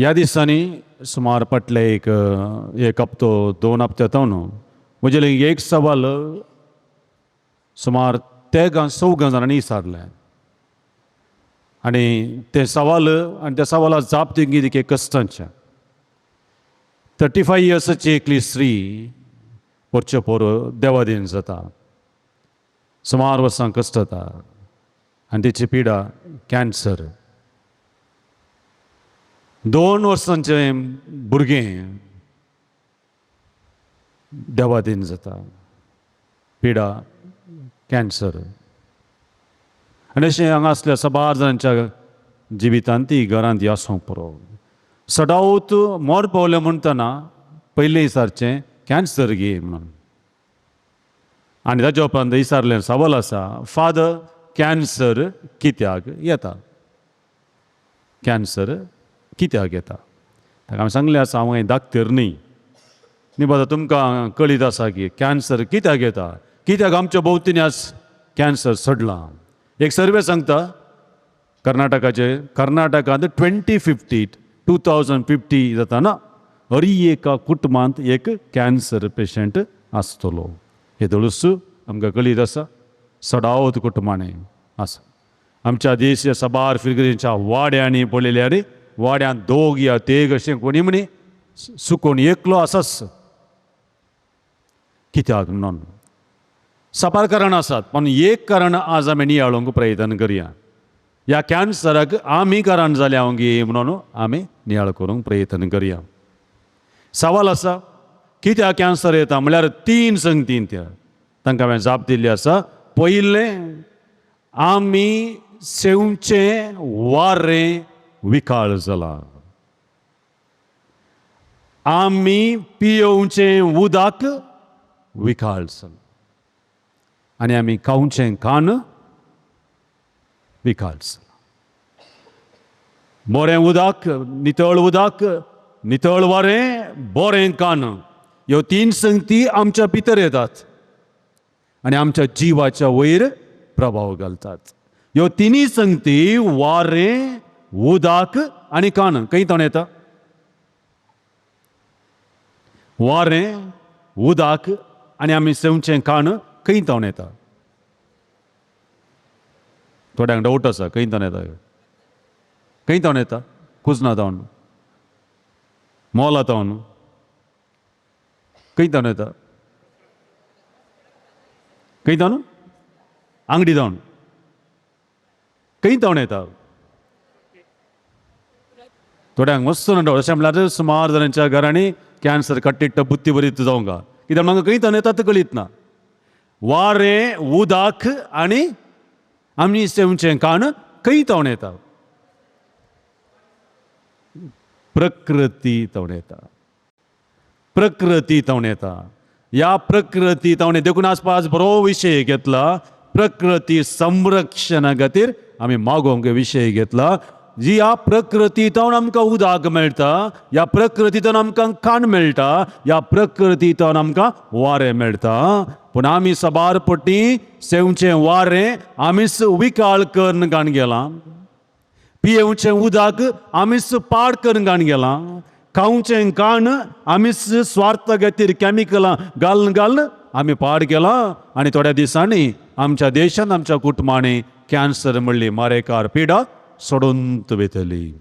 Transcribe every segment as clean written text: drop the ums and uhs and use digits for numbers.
ह्या दिसांनी सुमार फाटले एक हप्तो 2 हप्ते जावन म्हजे एक सवाल सुमार 3-4 जाणांनी विचारले आनी ते सवाल आनी त्या सवालाक जाप दिवंक एक कश्टांचे 35 इयर्साची एकली स्त्री पोरचे पोर देवादीन जाता सुमार वर्सां कश्ट जाता आनी तिची पिडा कॅन्सर 2 वर्सांचें भुरगें देवादीन जाता पिडा कॅन्सर आनी अशें हांगा असल्या साबार जाणांच्या जिवितांत ती घरांत आसूंक पुरो सदांच मोर पावलें म्हणटना पयलें विचारचें कॅन्सर गे म्हणून आनी ताच्या उपरांत विचारलें सवाल आसा फादर कॅन्सर कित्याक येता कॅन्सर कित्याक येता ताका हांवें सांगलें आसा हांव धाकटेर न्ही बाबा तुमकां कळीत आसा की कॅन्सर कित्याक येता कित्याक आमच्या भोंवतणी आज कॅन्सर सडलां एक सर्वे सांगता कर्नाटकांत 2050 जाताना हर एका कुटुंबांत एक कॅन्सर पेशंट आसतलो हे दळूस आमकां कळीत आसा सदांच कुटुंबांनी आसा आमच्या देश साबार फिरगेच्या वाड्यांनी पळयल्यार वाड्यांत 2 या 3 अशें कोणी म्हणी सुकोवन एकलो आसाच कित्याक म्हणून साबार कारण आसात पण एक कारण आज आमी नियाळोवंक प्रयत्न करया ह्या कॅन्सराक आमी कारण जाल्या गे म्हणून आमी नियाळ करूंक प्रयत्न करया सवाल आसा कित्याक कॅन्सर येता म्हळ्यार 3 संगतीन त्या तांकां हांवें जाप दिल्ली आसा पयलें आमी सेवचें वारें विकाळ जाला आमी पियेवचें उदक विकाळ जाला आनी आमी खावचें खाण विकाळ जाला बरें उदक नितळ वारें बरें खाण ह्यो 3 संगती आमच्या भितर येतात आनी आमच्या जिवाच्या वयर प्रभाव घालतात ह्यो 3 संगती वारें उदक आनी खाण खंय तावन येता वारें उदक आनी आमी सेवचें खाण खंय तावन येता थोड्यांक डावट आसा खंय तावन येता खंय तावन येता कुजना तावन मोला तावन खंय तावन येता खंय तावन आंगडी तावन खंय तावन येता थोड्यांक मस्त डावट अशें म्हळ्यार सुमार जाणांच्या घरांनी कॅन्सर कट्टिट्ट बुत्ती बरीत जावंक कित्याक म्हाका खंय तावन येता तें कळीत ना वारें उदक आनी आमी सेवचें खाण खंय तावन येता प्रकृती तावन येता ह्या प्रकृती तावन देखून आज बरो विशय घेतला प्रकृती संरक्षणा खातीर आमी मागोवंक विशय घेतला जी ह्या प्रकृतींतल्यान आमकां उदक मेळटा ह्या प्रकृतींतल्यान आमकां खाण मेळटा ह्या प्रकृतींतल्यान आमकां वारें मेळटा पूण आमी साबार पटी सेवचें वारें आमीच विकाळ करून घाण गेलां पियेवचें उदक आमीच पाड करून घाण गेलां खावचें खाण आमीच स्वार्थ खातीर कॅमिकलां घालून आमी पाड केलां आनी थोड्या दिसांनी आमच्या देशांत आमच्या कुटुंबांनी कॅन्सर म्हणली मारेकार पिडा सोडून वयतली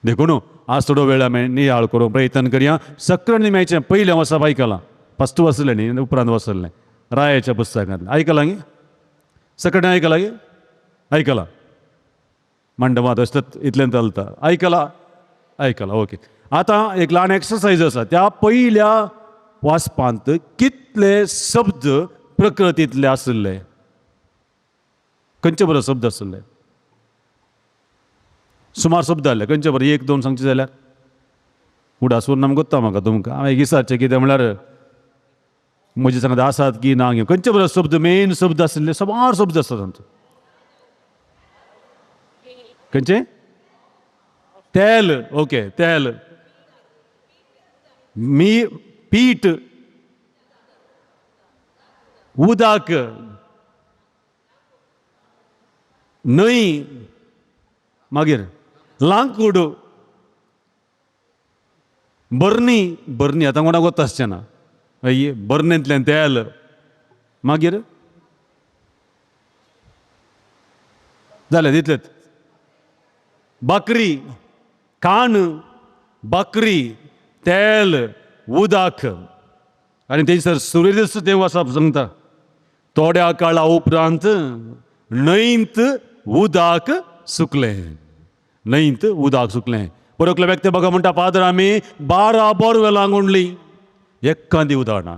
देखून आज थोडो वेळ आमी नियाळ करूंक प्रयत्न करया सक्रण निम्याचें पयलें वचप आयकलां फस्ट वचलें न्ही उपरांत वचलें रायाच्या पुस्तकांतलें आयकलां गे सकडें आयकलां गे आयकलां मंडपांत अशें इतलें चलता आयकलां ओके आतां एक ल्हान एक्सरसायज आसा त्या पयल्या वाचपांत कितले शब्द प्रकृतींतले आसले खंयचे बरो शब्द आसले सुमार शब्द आसले खंयचे बरो 1-2 सांगचे जाल्यार उडासून नाम कोत्ता म्हाका तुमकां हांवें विचारचें कितें म्हळ्यार म्हजे सांगत आसात की ना घेवन खंयचे बरो शब्द मेन शब्द आसले सुमार शब्द आसता तांचो खंयचे तेल ओके तेल पीठ उदक न्हंय मागीर लांकूड बरणी आतां कोणाक वता आसचें ना बरणेंतल्यान तेल मागीर जालें तितलेंच बकरी कान बकरी तेल उदक आनी थंयसर सूर्यदस्त देव आसा सांगता थोड्या काळा उपरांत न्हंयत उदक सुकलें न्हंयत उदक सुकलें परकलो व्यक्ती बघा म्हणटा फादर आमी 12 बोरवेलां गोंडली एक्कांदी उदक ना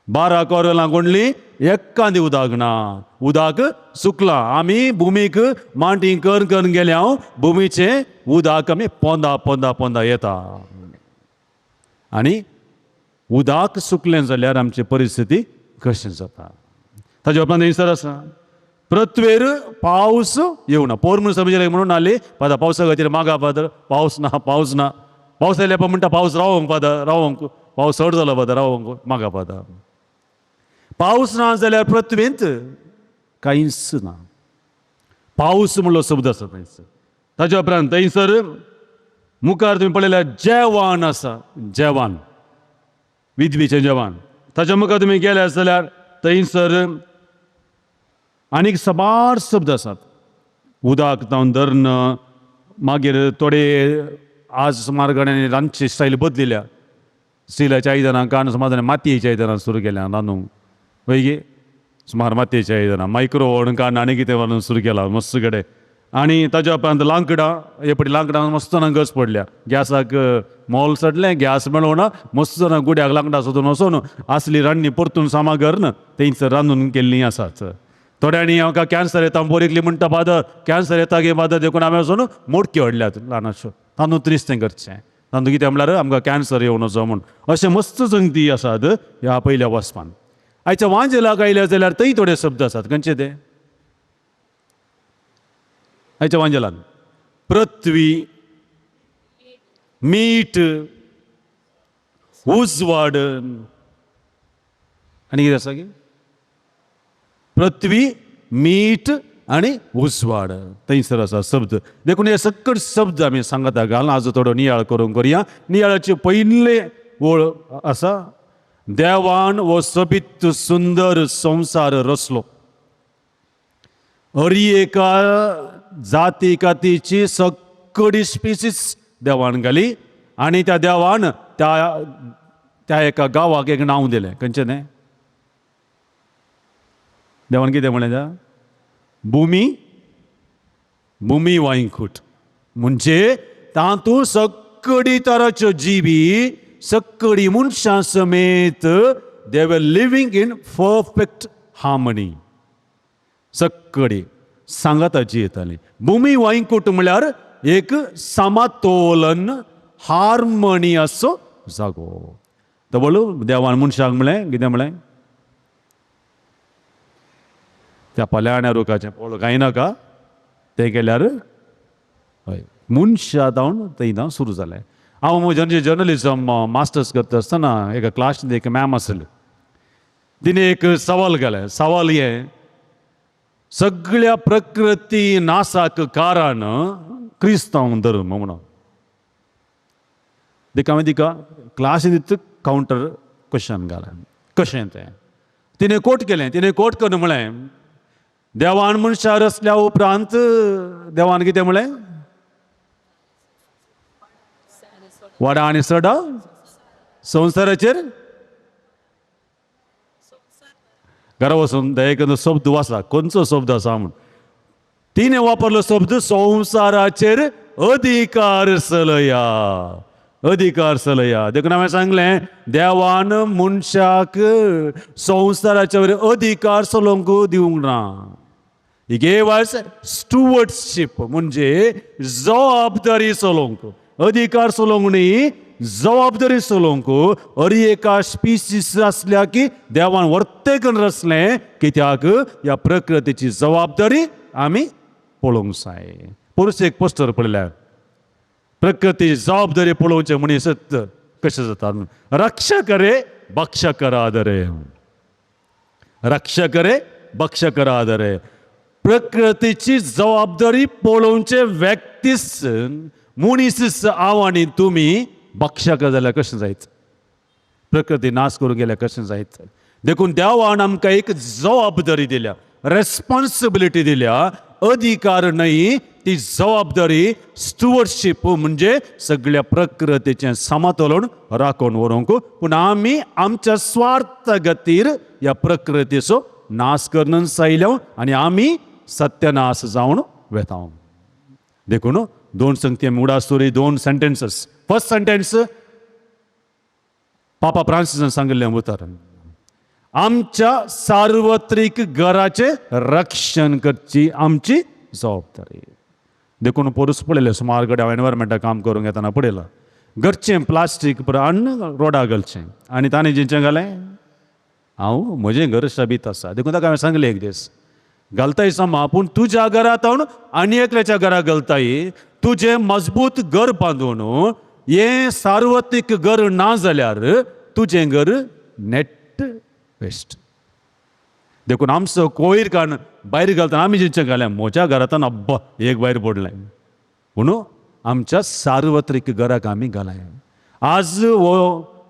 12 बोरवेलां गोंडली एक्कांदी उदक ना उदक सुकलां आमी भुमीक मांटी करून करून गेल्या भुमीचें उदक आमी पोंदा पोंदा पोंदा येता आनी उदक सुकलें जाल्यार आमची परिस्थिती कशी जाता ताजे उपरांत थंयसर आसा पृथ्वीर पावस येवना पोर म्हणून समजले म्हणून आले फादर पावसा खातीर मागा फादर पावस ना पावस आयल्या म्हणटा पावस रावंक फादर रावंक पावस चड जालो फादर रावंक मागा फादर पावस ना जाल्यार पृथ्वींत कांयच ना पावस म्हणलो शब्द आसा थंयसर ताजे उपरांत थंयसर मुखार तुमी पळयल्यार जेवण आसा जेवण विधवेचें जेवण ताच्या मुखार तुमी गेले जाल्यार थंयसर आनीक साबार शब्द आसात उदक जावन धरण मागीर थोडे आज सुमार गड्यांनी रांदची स्टायल बदलिल्या स्टिलाच्या आयदनां काण सुमार मातयेच्या आयदनां सुरू केल्या रांदूंक पळय सुमार मातयेच्या आयदनां मायक्रो ओव्हन काण आनी कितें व्हरून सुरू केला मस्त कडेन आनी ताच्या उपरांत लांकडां हे पटी लांकडां मस्त जाणां गस पडल्या गॅसाक मोल चडलें गॅस मेळोना मस्त जाणां गुड्याक लांकडां सोदून वचून असली रान्नी परतून सामागर न थंयसर रांदून केल्लीं आसात थोड्यांनी म्हाका कॅन्सर येता बोरिकली म्हणटा फादर कॅन्सर येता गे फादर देखून हांवें वचून मोडक्यो हाडल्यात ल्हानाश्यो तांदूळ त्रिस तें करचें तांदूळ कितें म्हणल्यार आमकां कॅन्सर येवं नजो म्हूण अशें मस्त संगती आसात ह्या पयल्या वचपान आयच्या वांजेलाक आयल्या जाल्यार थंय थोडे शब्द आसात खंयचे ते आयच्या वांजेलान पृथ्वी मीठ उजवाड आनी कितें आसा गे पृथ्वी मीठ आनी उजवाड थंयसर आसा शब्द देखून हे सकट शब्द आमी सांगता घाल आज थोडो नियाळ करूंक करया नियाळाचे पयले ओळ आसा देवान हो सोबीत सुंदर संवसार रचलो हरी एका जाती कातीची सगळी स्पिसीस देवान घाली आनी त्या देवान त्या एका गांवाक एक नांव दिलें खंयचें तें देवान कितें म्हळें भुमी वांयकूट म्हणजे तातूंत सगळी तराच्यो जिवी सगळी मनशां समेत दे वर लिव्हिंग इन परफेक्ट हार्मनी सगळी सांगाताची येताली भुमी वांयकूट म्हळ्यार एक समतोलन हार्मनी असो जागो तो बोलो देवान मनशाक म्हळें कितें म्हळें त्या पल्याण्या रुखाचें पळोवंक कांय नाका तें केल्यार हय मनशा जावन थंय सुरू जालें हांव म्हजें जर्नलिजम मास्टर्स करता आसतना एका क्लासींत एक मॅम आसली तिणे एक सवाल केलें सवाल हे सगळ्या प्रकृती नाशाक कारण क्रिस्तांव धर्म म्हणून देखा हांवें तिका क्लासींत कावंटर क्वेश्चन घालें कशें तें तिणें कोट केलें तिणें कोट करून म्हळें देवान मनशां रचल्या उपरांत देवान कितें म्हळें वडा आनी सडा संवसाराचेर घरा वचून एक शब्द वाचा खंयचो शब्द आसा म्हूण तिणें वापरलो शब्द संवसाराचेर अधिकार चलया देखून हांवें सांगलें देवान मनशाक संवसाराच्या वयर अधिकार चलोवंक दिवंक ना ही gave us stewardship म्हणजे जबाबदारी चलोवंक अधिकार चलोवंक न्ही जबाबदारी चलोवंक हर एका स्पिसीस आसल्या की देवान वर्ते करून रचलें कित्याक ह्या प्रकृतीची जबाबदारी आमी पळोवंक जाय परस एक पोस्टर पळयल्यार प्रकृती जबाबदारी पळोवचें मनीस कशें जाता रक्षा करे भक्षा करा आदरे रक्षा करे भक्षा करा आदरे प्रकृतीची जबाबदारी पळोवचे व्यक्तीस मनीस हांव आनी तुमी भक्षक जाल्यार कशें जायत, प्रकृती नाश करून गेल्यार कशें जायत. देखून देवान आमकां एक जबाबदारी दिल्या, रेस्पॉन्सिबिलिटी दिल्या, अधिकार नाही, ती जबाबदारी स्टुअर्डशीप म्हणजे सगळ्या प्रकृतीचें समतोलन राखून व्हरूंक. पूण आमी आमच्या स्वार्थ खातीर ह्या प्रकृतीचो नाश करून सायल्या आनी आमी सत्यनाश जावन वेता. देखून 2 संगती उडा स्टोरी 2 सेंटेन्सेस. फर्स्ट सेंटेन्स पापा फ्रांसिसान सांगिल्लें उतर, आमच्या सार्वत्रिक घराचे रक्षण करची आमची जबाबदारी. देखून पोरूस पळयलें, सुमार कडेन हांव एनवायरमेंटाक काम करूंक येताना पळयलां, घरचें प्लास्टीक अन्न रोडा घालचें आनी ताणें जेंचें घालें, हांव म्हजें घर शाबीत आसा. देखून ताका हांवें सांगलें एक दीस, घालताय समा पूण तुज्या घरांत आनी एकल्याच्या घराक घालताय, तुजें मजबूत घर बांदून हें सार्वत्रिक घर ना जाल्यार तुजें घर नेट वेस्ट. देखून आमचो कोयर काण भायर घालतना आमी जेंचें घालें, म्हज्या घरांतल्यान अब्बा एक भायर पडलें, पूण आमच्या सार्वत्रिक घराक आमी घालाय. आज हो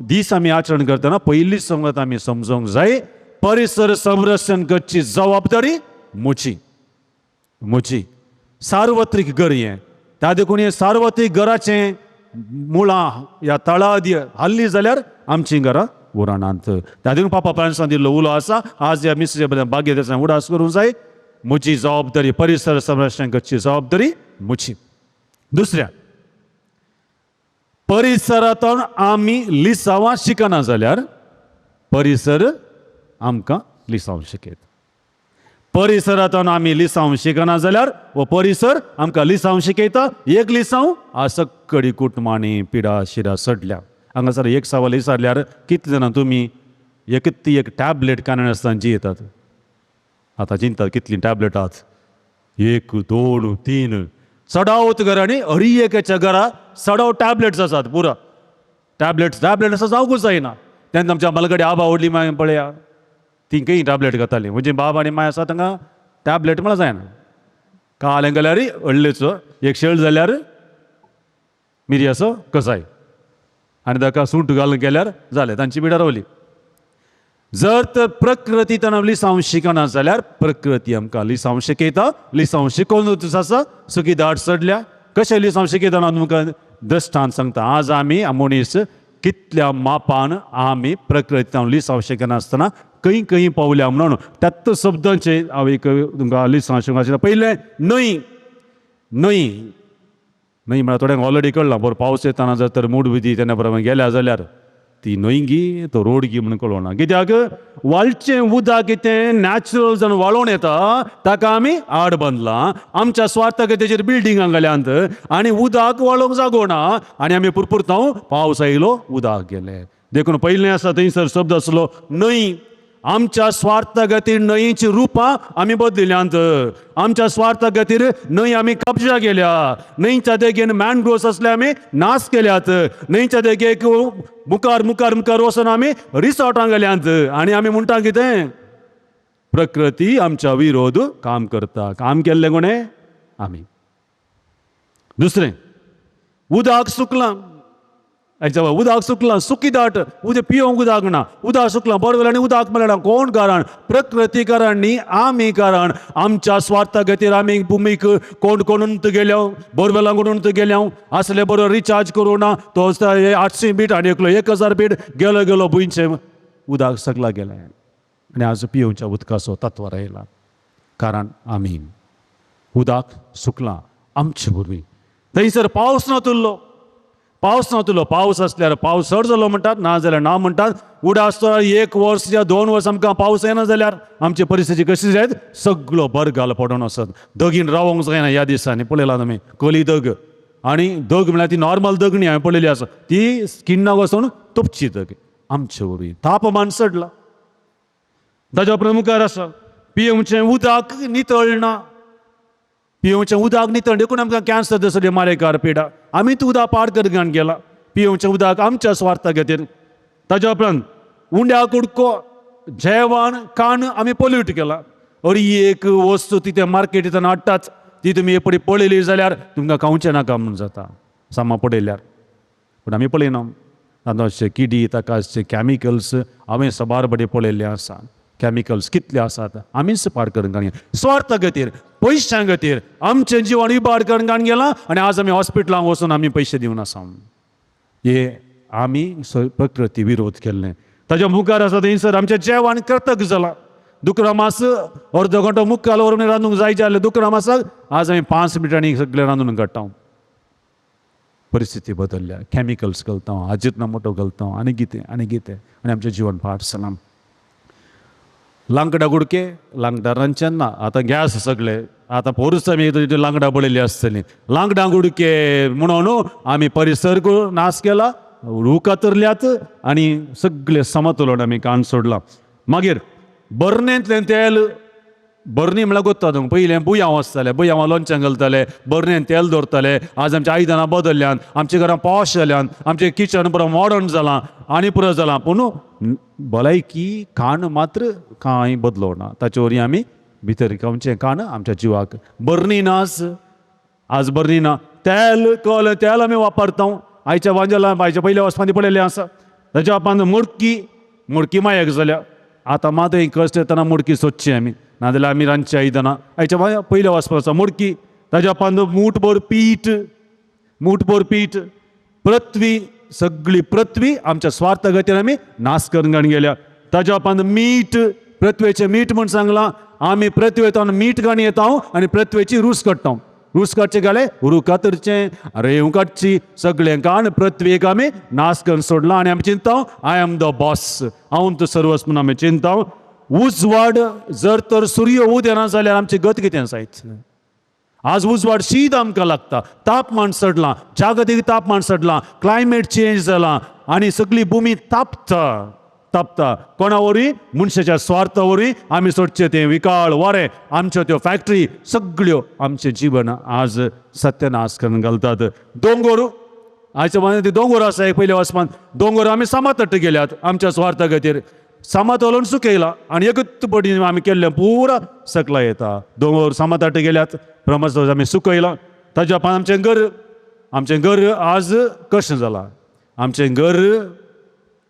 दीस आमी आचरण करतना पयली संगत आमी समजूंक जाय, परिसर संरक्षण करची जबाबदारी म्हजी. सार्वत्रिक घर हें, त्या देखून हे सार्वत्रिक घराचें मुळां ह्या तळा हाल्ली जाल्यार आमचीं घरां उरनात. त्या देखून पापा फ्रांसिसान दिल्लो उलो आसा, आज ह्या मिसेजे बद्दल भाग्यदेसान उडास करूंक जाय. म्हजी जबाबदारी, परिसर संरक्षण करची जबाबदारी म्हजी. दुसऱ्या, परिसरांतून आमी लिसांवां शिकना जाल्यार परिसर आमकां लिसांव शिकयता. परिसरांतून आमी लिसांव शिकना जाल्यार हो परिसर आमकां लिसांव शिकयता. एक लिसांव आसक्कडी कुटुंबांनी पिडा शिरा सडल्या. हांगासर एक सवाल विचारल्यार कितले जाणां तुमी एक टॅबलेट कानान आसतना जियेतात? आतां चिंतात कितलीं टॅबलेट आहात, 1, 2, 3 चडावत घरांनी हरी एकाच्या घरा चडाव टॅबलेट्स आसात. पुरा टॅबलेट्स आसा जावंकूच जायना. तेन्ना आमच्या मलगडे आबा व्हडली माय पळया, तिंकय टॅबलेट घेतालीं. म्हणजे बाब आनी माय आसा तांकां टॅबलेट म्हळ्यार जायना. कालें गेल्यार हळ्ळेचो एक शेळ जाल्यार मिरयाचो कसाय आनी ताका सूंठ घालून केल्यार जालें, तांची पिडा रावली. जर तर प्रकृतींत आमी लिसांव शिकना जाल्यार प्रकृती आमकां लिसांव शिकयता. लिसांव शिकोवनूच आसा. सुकी दाट सडल्या कशें लिसांव शिकयता हांव तुमकां दृश्टांत सांगता. आज आमी मनीस कितल्या मापान आमी प्रकृतींत लिसांव शिकना आसतना खंय पावल्या म्हणून त्यात शब्दांचे हांव एक तुमकां लिसांव शिकोवंक पयलें न्हंय म्हळ्यार थोड्यांक ऑलरेडी कळना. बरो पावस येताना जर तर मूड विधी तेन्ना प्रमाणे गेल्या जाल्यार ती न्हंय गी तो रोड गी म्हणून कळना. कित्याक वाळचें उदक कितें नॅचरल जावन वाळोवन येता ताका आमी आड बांदलां. आमच्या स्वार्था खातीर बिल्डिंगां घाल्यांत आनी उदक वाळोवंक जागो ना आनी आमी पुरपुरतांव पावस आयलो उदक गेलें. देखून पयलें आसा थंयसर शब्द आसलो न्हंय. आमच्या स्वार्था खातीर न्हंयची रुपां आमी बदलिल्यांत. आमच्या स्वार्था खातीर न्हंय आमी कब्जा केल्या. न्हंयच्या देगेन मॅनग्रोव्स असले आमी नाश केल्यात. न्हंयच्या देगेक मुखार वचून आमी रिसॉर्टां गेल्यांत आनी आमी म्हणटा कितें, प्रकृती आमच्या विरोध काम करता. काम केल्लें कोणें? आमी. दुसरें, उदक सुकलां. उदक सुकलां, सुकी दाट उदक पिवंक उदक ना. उदक सुकलां, बोरवेलांनी उदक मेळना. कोण कारण? प्रकृती कारण न्ही, आमी कारण. आमच्या स्वार्था खातीर आमी भुमीक कोण गेल्या, बोरवेलां कोणून गेल्या. असले बरो रिचार्ज करूं ना, तो 800 बीट आनी एकलो 1000 बीट गेलो भुंयचें उदक सगळा गेलें. आनी आज पिवच्या उदकाचो तत्वार आयला. कारण आमी. उदक सुकलां आमचे वरवीं. थंयसर पावस नातुल्लो. पावस असल्यार पावस चड जालो म्हणटात, ना जाल्यार ना म्हणटात. उडास 1 वर्स या 2 वर्स आमकां पावस येना जाल्यार आमची परिस्थिती कशी जायत? सगळो बरगाल पडून वचत. दगीन रावंक जायना. ह्या दिसांनी पळयलां तुमी कली दग. आनी दग म्हळ्यार ती नॉर्मल दग न्ही, हांवें पळयली आसा ती स्किनाक वचून तोपची दग. आमचे वरवीं तापमान चडला. ताच्या प्रमुखार आसा पिवचें उदक नितळना. पिवचें उदक नितळ देखून आमकां कॅन्सर दसले मारेकार पिडा. आमी तूं उदक पाड करगान गेला. पिवचें उदक आमच्या स्वार्था खातीर. ताच्या उपरांत उंड्या कुडको, जेवण, खाण आमी पोल्यूट केला. अरी एक वस्तू ती त्या मार्केटींत हाडटात ती तुमी एक पळयली जाल्यार तुमकां खावचें नाका म्हणून जाता. सामा पडयल्यार पूण आमी पळयना तातूंत अशे किडी ताका अशे कॅमिकल्स हांवें सबार बडे पळयल्ले आसा कॅमिकल्स कितले आसात आमीच पाड करून काडून स्वार्था खातीर पयशां खातीर आमचें जिवन इबाड करून काडून गेलां आनी आज आमी हॉस्पिटलांत वचून आमी पयशे दिवन आसा हे आमी प्रकृती विरोध केल्ले ताच्या मुखार आसा थंयसर आमचें जेवण कर्तक जालां दुकरा मास अर्द घंटो मुखार व्हरून रांदूंक जाय जाल्यार दुकरा मासाक आज आमी 5 मिनटांनी सगळें रांदून काडटा परिस्थिती बदलल्या कॅमिकल्स घालता अजितना मोटो घालता आनी कितें आनी आमचें जिवन पाड जालां लांकडा गुडके लांकडा रांदचें ना आतां गॅस सगळे आतां पोरूच आमी लांकडा बळयली आसतलीं लांकडा गुडके म्हणून आमी परिसर नाश केला रूख कातरल्यात आनी सगळे समतोलन आमी काण सोडलां मागीर बर्नेंतलें तेल बर्नी म्हळ्यार गोत्ता तुमकां पयलें बुयांव आसतालें बुयांव लोणच्यान घालताले बर्नेन तेल दवरताले आज आमच्या आयदनां बदलल्यान आमच्या घरां पॉश जाल्यान आमचें किचन बरो मॉडर्न जालां आनी पुरो जालां पूण भलायकी खाण मात्र कांय बदलो ना ताचे वरी आमी भितर रावचें खाण आमच्या जिवाक बर्नी नास आज बर्नी ना तेल कल तेल आमी वापरता आयच्या वांजेलां आयच्या पयल्या वचपांनी पळयलें आसा ताच्या उपरांत मुडकी मायक जाल्या आतां मात एक कश्ट येतना मुडकी सोदची आमी नाजाल्यार आमी रांदची आयदनां आयच्या पयल्या वचपाचो मुडकी ताच्या उपरांत मूठभर पीठ पृथ्वी सगळी पृथ्वी आमच्या स्वार्था खातीर आमी नाश करून काडून गेल्या ताच्या उपरांत मीठ पृथ्वेचें मीठ म्हूण सांगलां आमी पृथ्वेंतल्यान मीठ घालून येता आनी पृथ्वेची रूस काडटा रूस काडचें गाले उरू कातरचें रेंव काडची सगळें काण पृथ्वेक आमी नाश करून सोडलां आनी आमी चिंता आय एम द बॉस हांव तो सर्वस्व म्हणून आमी चिंता उजवाड जर तर सूर्य उदेना जाल्यार आमची गत कितें जायत आज उजवाड शीत आमकां लागता तापमान चडलां जागतीक तापमान चडलां क्लायमेट चेंज जाला आनी सगळी भुमी तापता कोणा वरी मनशाच्या स्वार्था वरी आमी सोडचें तें विकाळ वारें आमच्यो त्यो फॅक्टरी सगळ्यो आमचें जीवन आज सत्यानाश करून घालतात दोंगर आयच्या मनात दोंगर आसा एक पयल्या वचपान दोंगर आमी सामातट्ट गेल्यात आमच्या स्वार्था खातीर सामात हलोवन सुकयला आनी एकच पडीन आमी केल्लें पुरा सकला येता दोंगर सामातट्ट गेल्यात प्रमाण आमी सुकयलां ताच्या उपरांत आमचें घर आज कशें जालां आमचें घर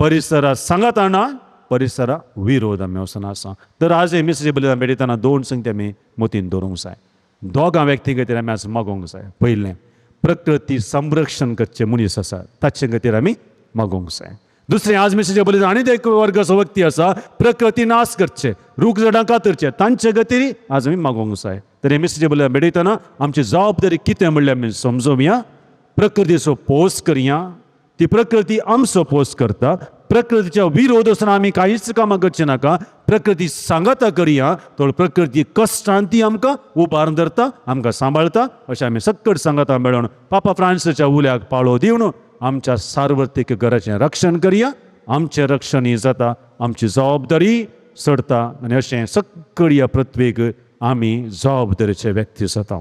परिसरा सांगात आणा परिसरा विरोध आमी वचून आसा तर आज हे मेसेज बलयतना मेळटना 2 संगती आमी मतीन दवरूंक जाय दोगां व्यक्ती खातीर आमी आज मागोवंक जाय पयलें प्रकृती संरक्षण करचे मनीस आसा ताचे खातीर आमी मागोवंक जाय दुसरें आज मेसेज बलयतना आनी एक वर्गाचो व्यक्ती आसा प्रकृती नाश करचे रूख झाडां कातरचे तांचे खातीर आज आमी मागोवंक जाय तर हे मेसेज बलयतना मेळटना आमची जबाबदारी कितें म्हणल्यार आमी समजोवया प्रकृतीचो पोस करया ती प्रकृती आमचो पोस करता प्रकृतीच्या विरोध वचून आमी कांयच कामां करचें नाका प्रकृती सांगाता करया तो प्रकृती कश्टान ती आमकां उबारून धरता आमकां सांबाळता अशें आमी सकट सांगाता मेळोन पापा फ्रांसिसाच्या उल्याक पाळो दिवन आमच्या सार्वत्रिक घराचें रक्षण करया आमचें रक्षण ही जाता आमची जबाबदारी सडता आनी अशें सकट ह्या पृथ्वीक आमी जबाबदारीचे व्यक्ती जाता